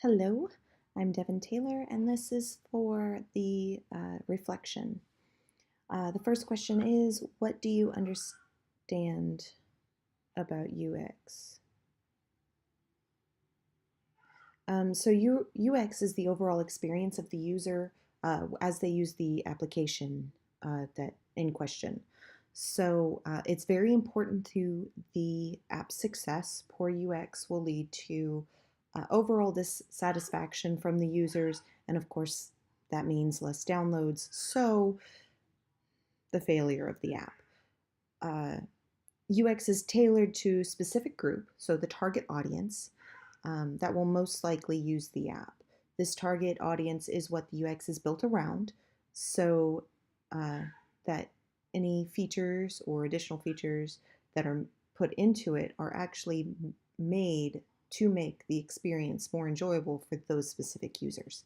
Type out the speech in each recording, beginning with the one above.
Hello, I'm Devin Taylor, and this is for the reflection. The first question is, what do you understand about UX? UX is the overall experience of the user as they use the application that in question. It's very important to the app's success. Poor UX will lead to overall dissatisfaction from the users, and of course, that means less downloads. So, the failure of the app. Uh, UX is tailored to specific group, so the target audience that will most likely use the app. This target audience is what the UX is built around, so uh, that any features or additional features that are put into it are actually made to make the experience more enjoyable for those specific users.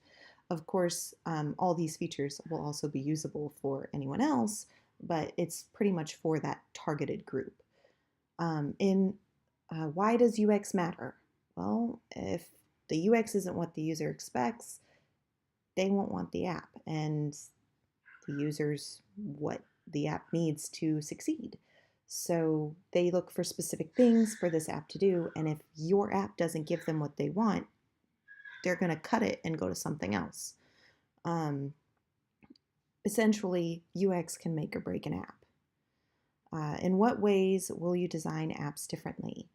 Of course, all these features will also be usable for anyone else, but it's pretty much for that targeted group. In Why does UX matter? Well, if the UX isn't what the user expects, they won't want the app, and the user's what the app needs to succeed. So they look for specific things for this app to do, and if your app doesn't give them what they want, they're going to cut it and go to something else. Um, Essentially, UX can make or break an app. In what ways will you design apps differently?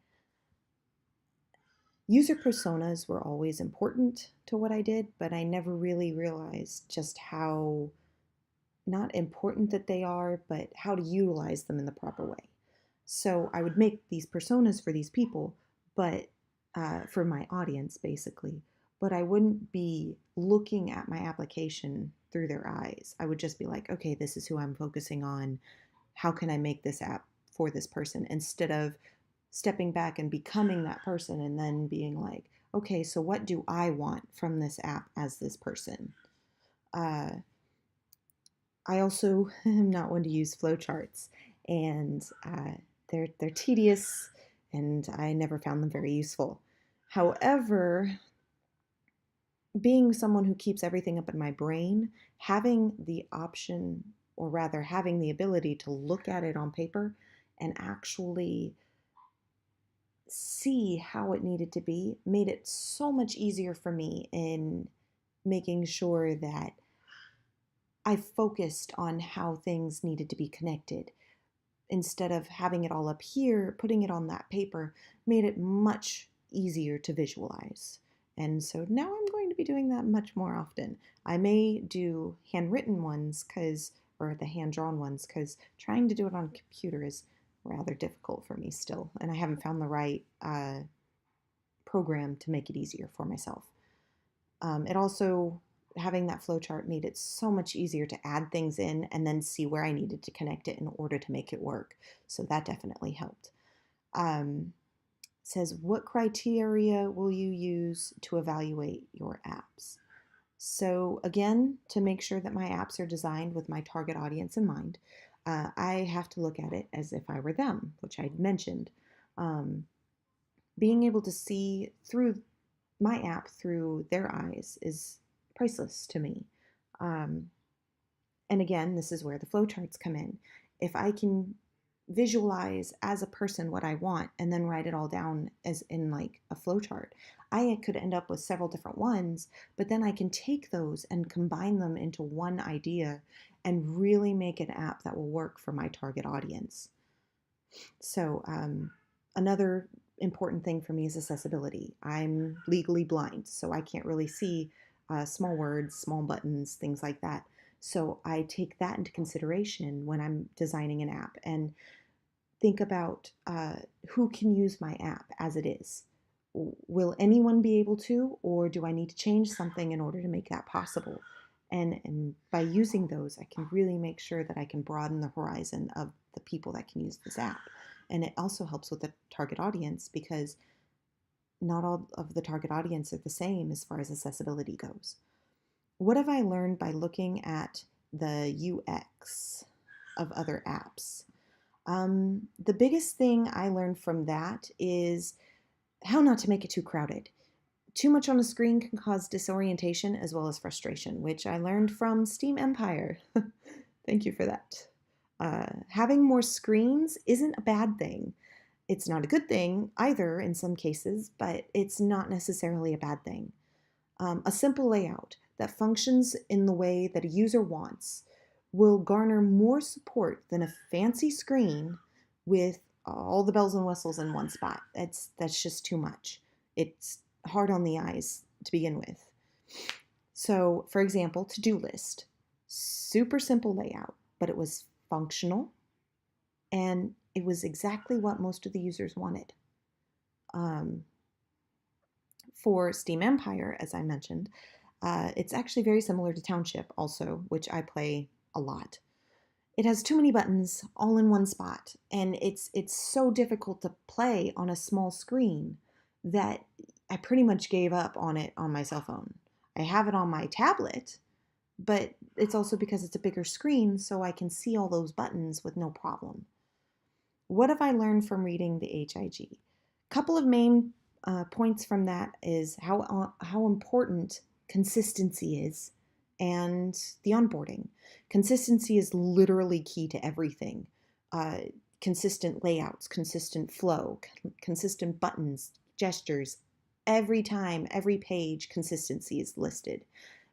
User personas were always important to what I did, but I never really realized just how not important that they are, but how to utilize them in the proper way. So I would make these personas for these people, but for my audience, basically. But I wouldn't be looking at my application through their eyes. I would just be like, okay, this is who I'm focusing on. How can I make this app for this person? Instead of stepping back and becoming that person and then being like, okay, so what do I want from this app as this person? Uh, I also am not one to use flowcharts, and they're tedious, and I never found them very useful. However, being someone who keeps everything up in my brain, having the option, or rather having the ability to look at it on paper and actually see how it needed to be, made it so much easier for me in making sure that I focused on how things needed to be connected. Instead of having it all up here, putting it on that paper made it much easier to visualize. And so now I'm going to be doing that much more often. I may do handwritten ones or the hand drawn ones, because trying to do it on a computer is rather difficult for me still. And I haven't found the right program to make it easier for myself. It also, having that flowchart made it so much easier to add things in and then see where I needed to connect it in order to make it work. So that definitely helped. Says, what criteria will you use to evaluate your apps? So again, to make sure that my apps are designed with my target audience in mind, I have to look at it as if I were them, which I mentioned. Um, Being able to see through my app through their eyes is priceless to me. Um, and again, this is where the flowcharts come in. If I can visualize as a person what I want and then write it all down as in like a flowchart, I could end up with several different ones, but then I can take those and combine them into one idea and really make an app that will work for my target audience. Another important thing for me is accessibility. I'm legally blind, so I can't really see small words, small buttons, things like that. So I take that into consideration when I'm designing an app and think about who can use my app as it is. Will anyone be able to, or do I need to change something in order to make that possible? And by using those, I can really make sure that I can broaden the horizon of the people that can use this app. And it also helps with the target audience, because not all of the target audience are the same as far as accessibility goes. What have I learned by looking at the UX of other apps? The biggest thing I learned from that is how not to make it too crowded. Too much on a screen can cause disorientation as well as frustration, which I learned from Steam Empire. Thank you for that. Having more screens isn't a bad thing. It's not a good thing either in some cases, but it's not necessarily a bad thing. A simple layout that functions in the way that a user wants will garner more support than a fancy screen with all the bells and whistles in one spot. That's just too much. It's hard on the eyes to begin with. So, for example, to-do list. Super simple layout, but it was functional and it was exactly what most of the users wanted. For Steam Empire, as I mentioned, it's actually very similar to Township also, which I play a lot. It has too many buttons all in one spot, and it's so difficult to play on a small screen that I pretty much gave up on it on my cell phone. I have it on my tablet, but it's also because it's a bigger screen, so I can see all those buttons with no problem. What have I learned from reading the HIG? Couple of main points from that is how important consistency is and the onboarding. Consistency is literally key to everything. Consistent layouts, consistent flow, consistent buttons, gestures. Every time, every page, consistency is listed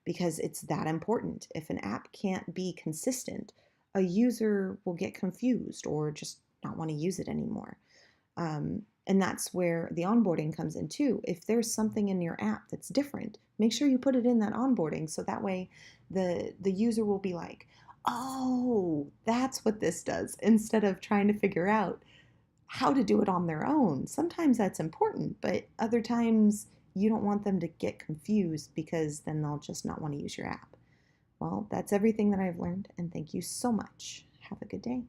because it's that important. If an app can't be consistent, a user will get confused or just not want to use it anymore. And that's where the onboarding comes in too. If there's something in your app that's different, make sure you put it in that onboarding so that way the user will be like, oh, that's what this does, instead of trying to figure out how to do it on their own. Sometimes that's important, but other times you don't want them to get confused because then they'll just not want to use your app. Well, that's everything that I've learned, and thank you so much. Have a good day.